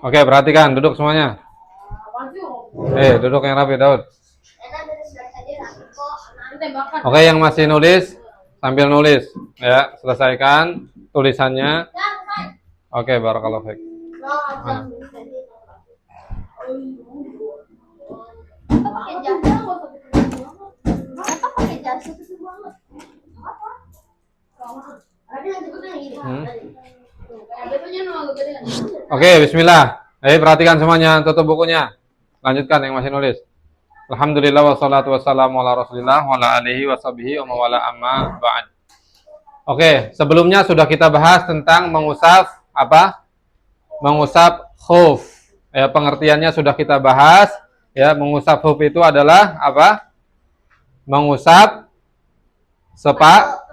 Oke, perhatikan, duduk semuanya. Duduk yang rapi, Daud. Oke, yang masih nulis sambil nulis, ya, selesaikan tulisannya. Oke, barakallahu fiik. Oke, bismillah. Perhatikan semuanya, tutup bukunya. Lanjutkan yang masih nulis. Alhamdulillah wassalatu wassalamu ala Rasulillah wa ala alihi washabihi wa mawala amma ba'd. Oke, sebelumnya sudah kita bahas tentang mengusap apa? Mengusap khuf. Ya, pengertiannya sudah kita bahas. Ya, mengusap khuf itu adalah apa? Mengusap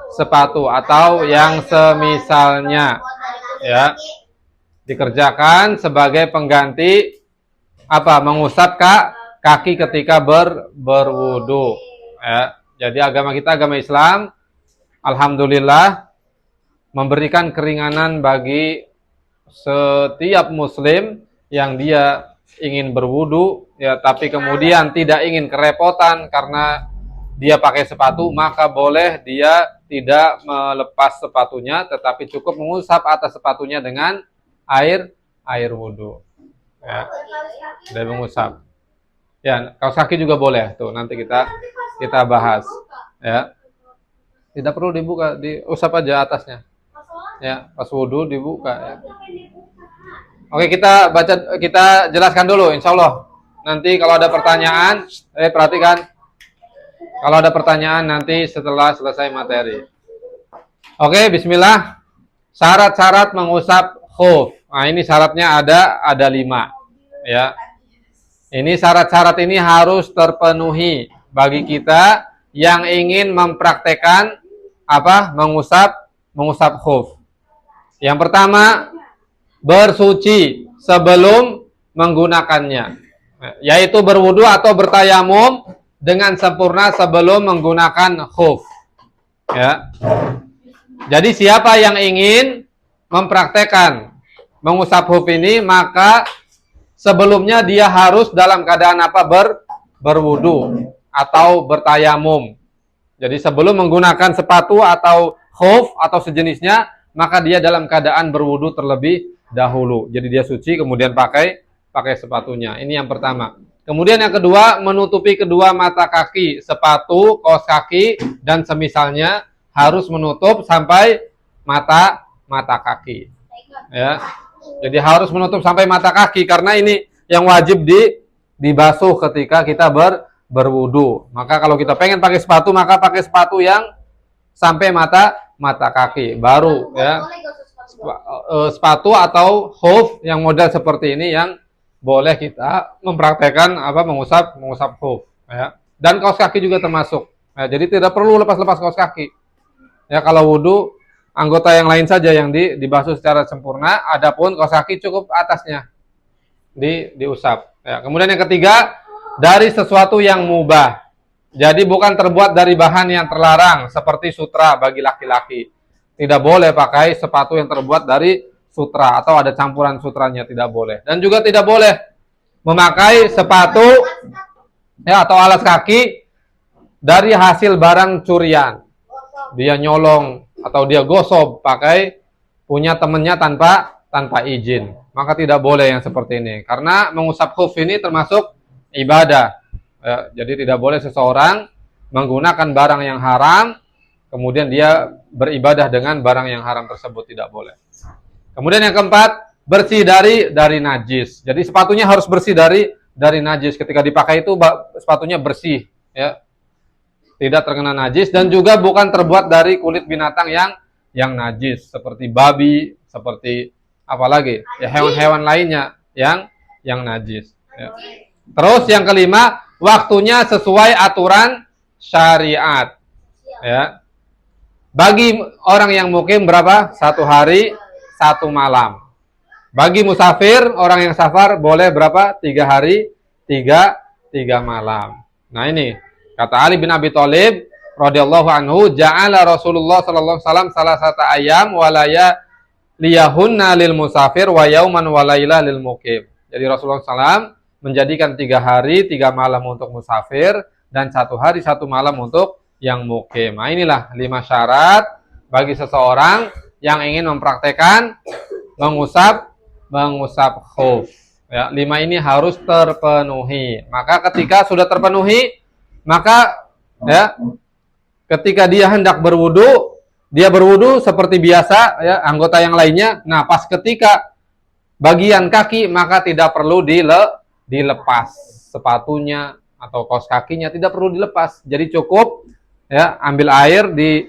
sepatu atau yang semisalnya. Ya. Dikerjakan sebagai pengganti apa? Mengusap kaki ketika berwudu. Ya. Jadi agama kita, agama Islam, alhamdulillah memberikan keringanan bagi setiap muslim yang dia ingin berwudu, ya, tapi kemudian tidak ingin kerepotan karena dia pakai sepatu, maka boleh dia tidak melepas sepatunya, tetapi cukup mengusap atas sepatunya dengan air wudu. Ya, dan mengusap. Ya, kaos kaki juga boleh. Tuh, nanti kita bahas. Ya. Tidak perlu dibuka, diusap aja atasnya. Ya, pas wudu dibuka. Ya. Oke, kita jelaskan dulu, insya Allah. Nanti kalau ada pertanyaan, perhatikan. Kalau ada pertanyaan nanti setelah selesai materi. Oke, bismillah. Syarat-syarat mengusap khuf. Nah, ini syaratnya ada 5. Ya. Ini syarat-syarat ini harus terpenuhi bagi kita yang ingin mempraktekkan apa? Mengusap khuf. Yang pertama, bersuci sebelum menggunakannya. Yaitu berwudu atau bertayamum dengan sempurna sebelum menggunakan khuf. Ya. Jadi siapa yang ingin mempraktekkan mengusap khuf ini, maka sebelumnya dia harus dalam keadaan apa? Berwudu atau bertayamum. Jadi sebelum menggunakan sepatu atau khuf atau sejenisnya, maka dia dalam keadaan berwudu terlebih dahulu. Jadi dia suci kemudian pakai sepatunya. Ini yang pertama. Kemudian yang kedua, menutupi kedua mata kaki, sepatu, kaos kaki, dan semisalnya harus menutup sampai mata kaki. Ya. Jadi harus menutup sampai mata kaki karena ini yang wajib dibasuh ketika kita berwudu. Maka kalau kita pengen pakai sepatu, maka pakai sepatu yang sampai mata kaki. Baru ya. Sepatu atau khuf yang model seperti ini yang boleh kita mempraktekkan apa mengusap khuf, ya. Dan kaos kaki juga termasuk. Ya, jadi tidak perlu lepas kaos kaki. Ya, kalau wudu anggota yang lain saja yang dibasuh secara sempurna, adapun kaos kaki cukup atasnya diusap. Ya, kemudian yang ketiga, dari sesuatu yang mubah. Jadi bukan terbuat dari bahan yang terlarang seperti sutra bagi laki-laki. Tidak boleh pakai sepatu yang terbuat dari sutra atau ada campuran sutranya, tidak boleh. Dan juga tidak boleh memakai sepatu ya atau alas kaki dari hasil barang curian. Dia nyolong atau dia gosok pakai punya temannya tanpa izin. Maka tidak boleh yang seperti ini. Karena mengusap khuf ini termasuk ibadah. Ya, jadi tidak boleh seseorang menggunakan barang yang haram kemudian dia beribadah dengan barang yang haram tersebut, tidak boleh. Kemudian yang keempat, bersih dari najis. Jadi sepatunya harus bersih dari najis. Ketika dipakai itu sepatunya bersih, ya. Tidak terkena najis dan juga bukan terbuat dari kulit binatang yang najis seperti babi, seperti apalagi ya hewan-hewan lainnya yang najis. Ya. Terus yang kelima, waktunya sesuai aturan syariat. Ya. Bagi orang yang mukim berapa? 1 hari 1 malam. Bagi musafir, orang yang safar boleh berapa? 3 hari 3 malam. Nah ini kata Ali bin Abi Thalib, radhiyallahu anhu, ja'ala Rasulullah sallallahu alaihi wasallam salah satu ayam walaya liyahunna lil musafir wa yauman walailah lil muqim. Jadi Rasulullah SAW menjadikan 3 hari 3 malam untuk musafir dan 1 hari 1 malam untuk yang muqim. Nah, inilah 5 syarat bagi seseorang yang ingin mempraktekkan mengusap khuf. Ya, 5 ini harus terpenuhi. Maka ketika sudah terpenuhi, maka ya, ketika dia hendak berwudu, dia berwudu seperti biasa ya, anggota yang lainnya. Nah, pas ketika bagian kaki maka tidak perlu dilepas sepatunya atau kaos kakinya, tidak perlu dilepas. Jadi cukup ya, ambil air di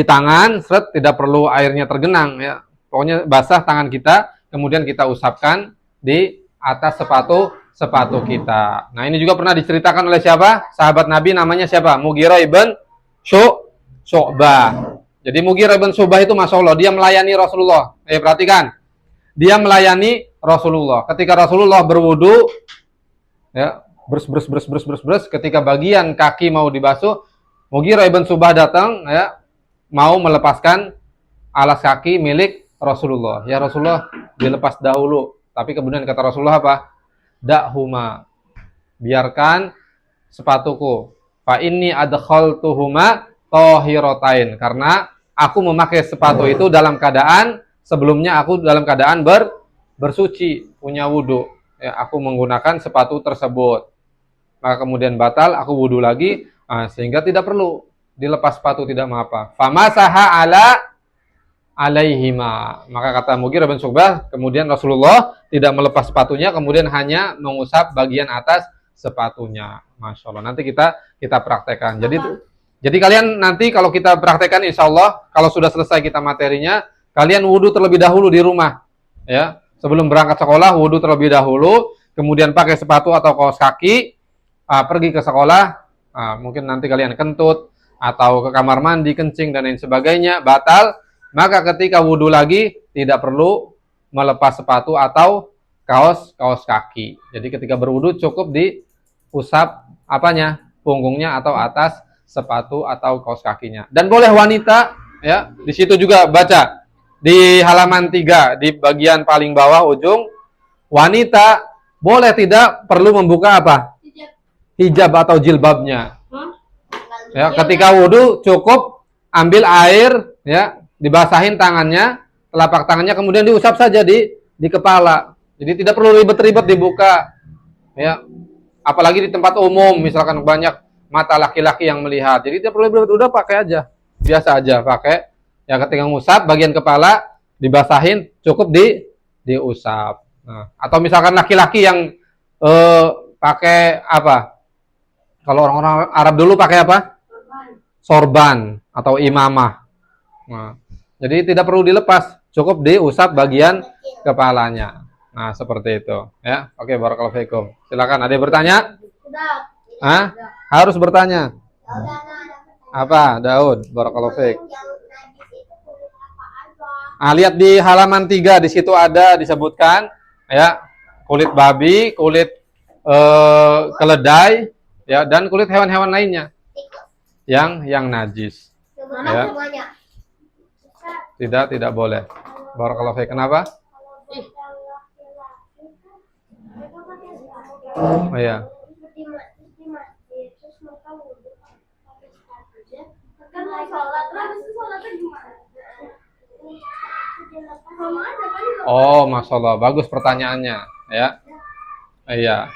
tangan, seret, tidak perlu airnya tergenang ya. Pokoknya basah tangan kita, kemudian kita usapkan di atas sepatu kita. Nah, ini juga pernah diceritakan oleh siapa? Sahabat Nabi namanya siapa? Mughirah ibn Syu'bah. Jadi Mughirah ibn Syu'bah itu Masya Allah, dia melayani Rasulullah. Perhatikan. Dia melayani Rasulullah. Ketika Rasulullah berwudu, ya, bers, ketika bagian kaki mau dibasuh, Mughirah ibn Syu'bah datang, ya, mau melepaskan alas kaki milik Rasulullah. Ya Rasulullah, dilepas dahulu. Tapi kemudian kata Rasulullah apa? Da'huma, biarkan sepatuku. Fa inni adkhaltuhuma thahiratain, karena aku memakai sepatu itu dalam keadaan sebelumnya aku dalam keadaan bersuci, punya wudu. Ya, aku menggunakan sepatu tersebut. Maka kemudian batal, aku wudu lagi, sehingga tidak perlu dilepas sepatu, tidak mengapa. Famasaha alaihima. Maka kata Mughirah bin Syu'bah, kemudian Rasulullah tidak melepas sepatunya, kemudian hanya mengusap bagian atas sepatunya. Masya Allah. Nanti kita praktekkan. Jadi kalian nanti kalau kita praktekkan, insya Allah kalau sudah selesai kita materinya, kalian wudu terlebih dahulu di rumah. Ya, sebelum berangkat sekolah wudu terlebih dahulu, kemudian pakai sepatu atau kaos kaki, pergi ke sekolah. Mungkin nanti kalian kentut atau ke kamar mandi, kencing dan lain sebagainya, batal. Maka ketika wudu lagi tidak perlu melepas sepatu atau kaos kaki. Jadi ketika berwudu cukup diusap apanya? Punggungnya atau atas sepatu atau kaos kakinya. Dan boleh wanita ya, di situ juga baca di halaman 3 di bagian paling bawah ujung, wanita boleh tidak perlu membuka apa? Hijab atau jilbabnya. Ya, ketika wudu cukup ambil air ya, dibasahin tangannya, telapak tangannya, kemudian diusap saja di kepala. Jadi tidak perlu ribet-ribet dibuka. Ya. Apalagi di tempat umum, misalkan banyak mata laki-laki yang melihat. Jadi tidak perlu ribet, udah pakai aja. Biasa aja pakai. Ya, ketika ngusap bagian kepala dibasahin, cukup diusap. Nah, atau misalkan laki-laki yang pakai apa? Kalau orang-orang Arab dulu pakai apa? Sorban atau imamah. Nah, jadi tidak perlu dilepas, cukup diusap bagian kepalanya. Nah, seperti itu, ya. Oke, barakallahu fiikum. Silakan, ada yang bertanya? Harus bertanya. Apa, Daud? Barakallahu fiik. Lihat di halaman 3, di situ ada disebutkan, ya, kulit babi, kulit keledai, ya, dan kulit hewan-hewan lainnya yang najis. Ya. Tidak boleh. Barakallahu fiik. Kenapa? Oh iya. Oh, Masya Allah. Bagus pertanyaannya. Ya. Iya.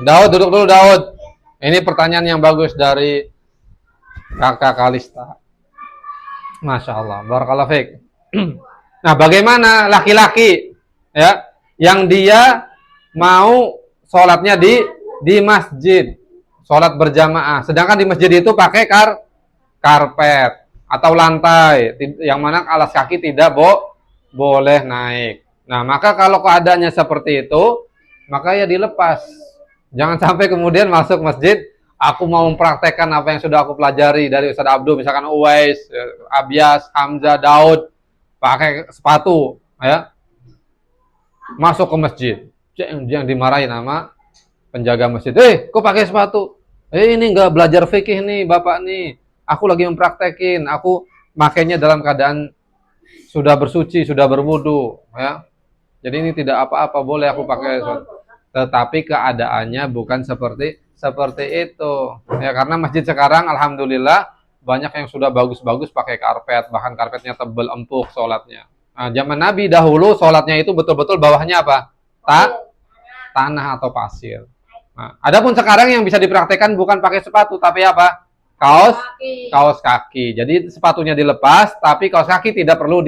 Daud, duduk dulu, Daud. Ini pertanyaan yang bagus dari Kakak Kalista. Masya Allah. Barakallahu fiik. Nah, bagaimana laki-laki ya yang dia mau sholatnya di masjid, sholat berjamaah, sedangkan di masjid itu pakai karpet atau lantai, yang mana alas kaki tidak boleh naik. Nah, maka kalau keadaannya seperti itu, maka ya dilepas. Jangan sampai kemudian masuk masjid, aku mau mempraktekkan apa yang sudah aku pelajari dari Ustaz Abdul, misalkan Uwais, Abyas, Hamzah, Daud, pakai sepatu, ya, masuk ke masjid, yang dimarahin sama penjaga masjid. Kok pakai sepatu? Ini nggak belajar fikih nih bapak nih, aku lagi mempraktekin, aku makainya dalam keadaan sudah bersuci, sudah berwudu, ya. Jadi ini tidak apa-apa, boleh aku pakai. Tetapi keadaannya bukan seperti seperti itu. Ya karena masjid sekarang alhamdulillah banyak yang sudah bagus-bagus pakai karpet, bahkan karpetnya tebel empuk sholatnya. Nah, zaman Nabi dahulu sholatnya itu betul-betul bawahnya apa? Tanah atau pasir. Nah, adapun sekarang yang bisa dipraktekkan bukan pakai sepatu tapi apa? Kaos kaki. Jadi sepatunya dilepas, tapi kaos kaki tidak perlu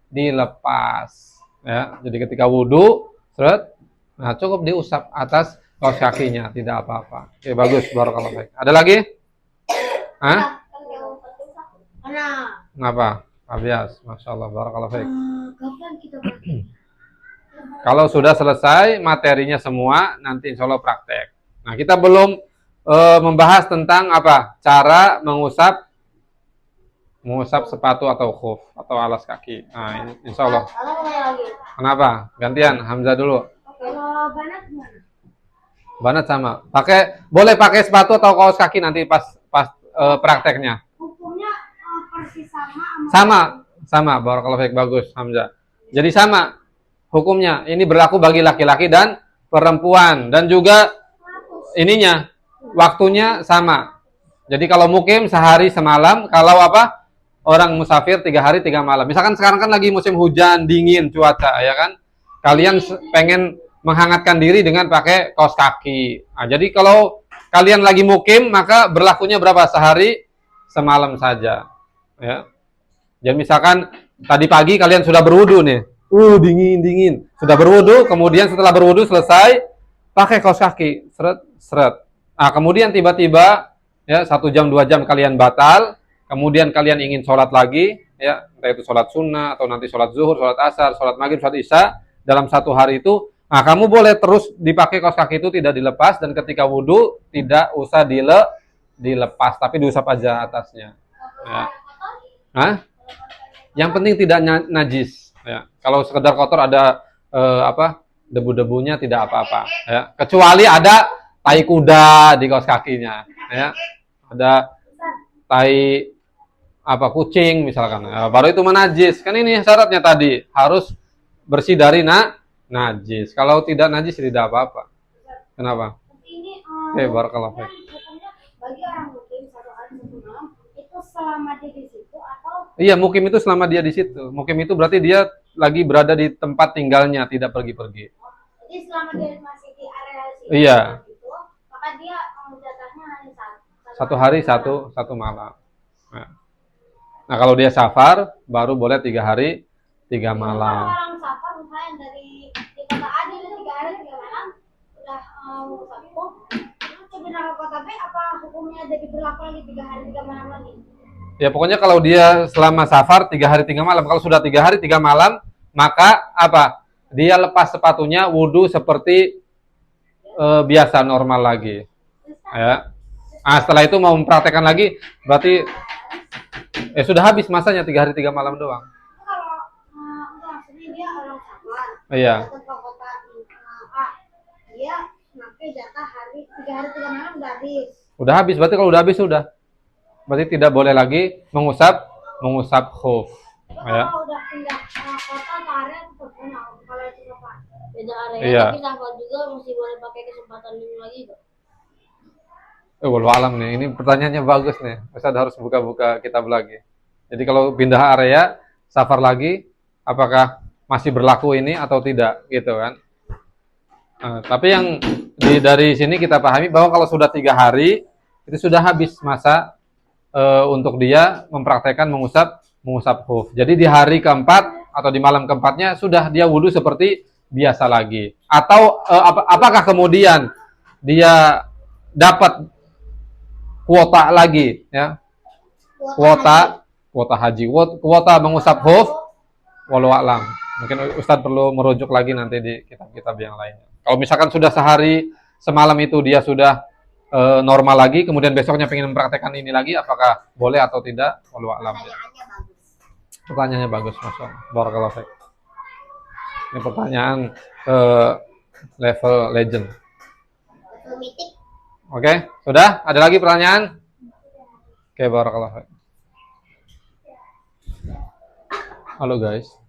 dilepas. Ya, jadi ketika wudhu, seret, nah cukup diusap atas kaos kakinya, tidak apa-apa. Oke, bagus, barakallahu fiik. Ada lagi? Hah? Kenapa? Abias, masya Allah, barakallahu fiik. Kalau sudah selesai materinya semua, nanti insya Allah praktek. Nah, kita belum membahas tentang apa? Cara mengusap sepatu atau khuf atau alas kaki. Nah, ini insya Allah. Kenapa? Gantian, Hamzah dulu. Kalau banat gimana? Banat sama. Boleh pakai sepatu atau kaos kaki nanti pas prakteknya. Hukumnya persis sama. Sama. Barakallahu fiik, bagus Hamzah. Jadi sama hukumnya. Ini berlaku bagi laki-laki dan perempuan dan juga ininya waktunya sama. Jadi kalau mukim sehari semalam, kalau apa? Orang musafir 3 hari 3 malam. Misalkan sekarang kan lagi musim hujan, dingin cuaca, ya kan? Kalian pengen menghangatkan diri dengan pakai kaos kaki. Nah, jadi kalau kalian lagi mukim, maka berlakunya berapa? Sehari semalam saja. Ya. Jadi misalkan tadi pagi kalian sudah berwudu nih. Dingin. Sudah berwudu, kemudian setelah berwudu selesai, pakai kaos kaki. Seret. Nah, kemudian tiba-tiba ya 1 jam 2 jam kalian batal. Kemudian kalian ingin sholat lagi, ya, entah itu sholat sunnah, atau nanti sholat zuhur, sholat asar, sholat maghrib, sholat isya, dalam 1 hari itu, nah kamu boleh terus dipakai kaos kaki itu tidak dilepas, dan ketika wudhu, tidak usah dilepas, tapi diusap aja atasnya. Ya. Hah? Yang penting tidak najis. Ya. Kalau sekedar kotor ada debu-debunya tidak apa-apa. Ya. Kecuali ada tai kuda di kaos kakinya. Ya. Ada tai kucing misalkan, baru itu menajis. Kan ini syaratnya tadi harus bersih dari najis. Kalau tidak najis tidak apa-apa. Kenapa? Barakallahu fiik. Bagi orang mukim 1 hari 1 malam itu selama dia di situ atau? Iya, mukim itu selama dia di situ. Mukim itu berarti dia lagi berada di tempat tinggalnya, tidak pergi-pergi. Jadi selama dia masih di area situ, iya. Itu, maka dia jatahnya hanya 1 hari 1 malam. Nah, kalau dia safar, baru boleh 3 hari 3 malam. Orang safar misalnya dari di kota A dia 3 hari 3 malam udah safar, terus pindah ke kota B, apa hukumnya jadi berlaku lagi 3 hari 3 malam lagi? Ya pokoknya kalau dia selama safar 3 hari 3 malam, kalau sudah 3 hari 3 malam, maka apa? Dia lepas sepatunya, wudhu seperti biasa normal lagi. Ya. Nah, setelah itu mau mempraktekkan lagi, berarti sudah habis masanya 3 hari 3 malam doang. Kalau maksudnya dia orang safar, iya. Datang ke kota A, dia pakai jatah 3 hari 3 malam udah habis. Udah habis, berarti kalau udah habis sudah. Berarti tidak boleh lagi mengusap khuf. Ya. Kalau udah pindah kota atau area tetap benar kalau itu safar. Beda area, iya. Tapi safar juga masih boleh pakai kesempatan ini lagi kok. Wallahu alam nih, ini pertanyaannya bagus nih. Ustaz harus buka-buka kitab lagi. Jadi kalau pindah area, safar lagi, apakah masih berlaku ini atau tidak, gitu kan? Tapi yang dari sini kita pahami bahwa kalau sudah 3 hari, itu sudah habis masa untuk dia mempraktekkan mengusap khuf. Jadi di hari keempat atau di malam keempatnya sudah dia wudhu seperti biasa lagi. Atau apakah kemudian dia dapat kuota lagi, ya? Kuota haji, kuota mengusap khuf, walau alam. Mungkin Ustadz perlu merujuk lagi nanti di kitab-kitab yang lainnya. Kalau misalkan sudah sehari semalam itu dia sudah normal lagi, kemudian besoknya pengen mempraktekkan ini lagi, apakah boleh atau tidak? Walau alam. Pertanyaannya bagus, masya Allah. Barakallahu fiik. Ini pertanyaan level legend. Level mitik. Oke, sudah? Ada lagi pertanyaan? Oke, barakallah. Halo guys.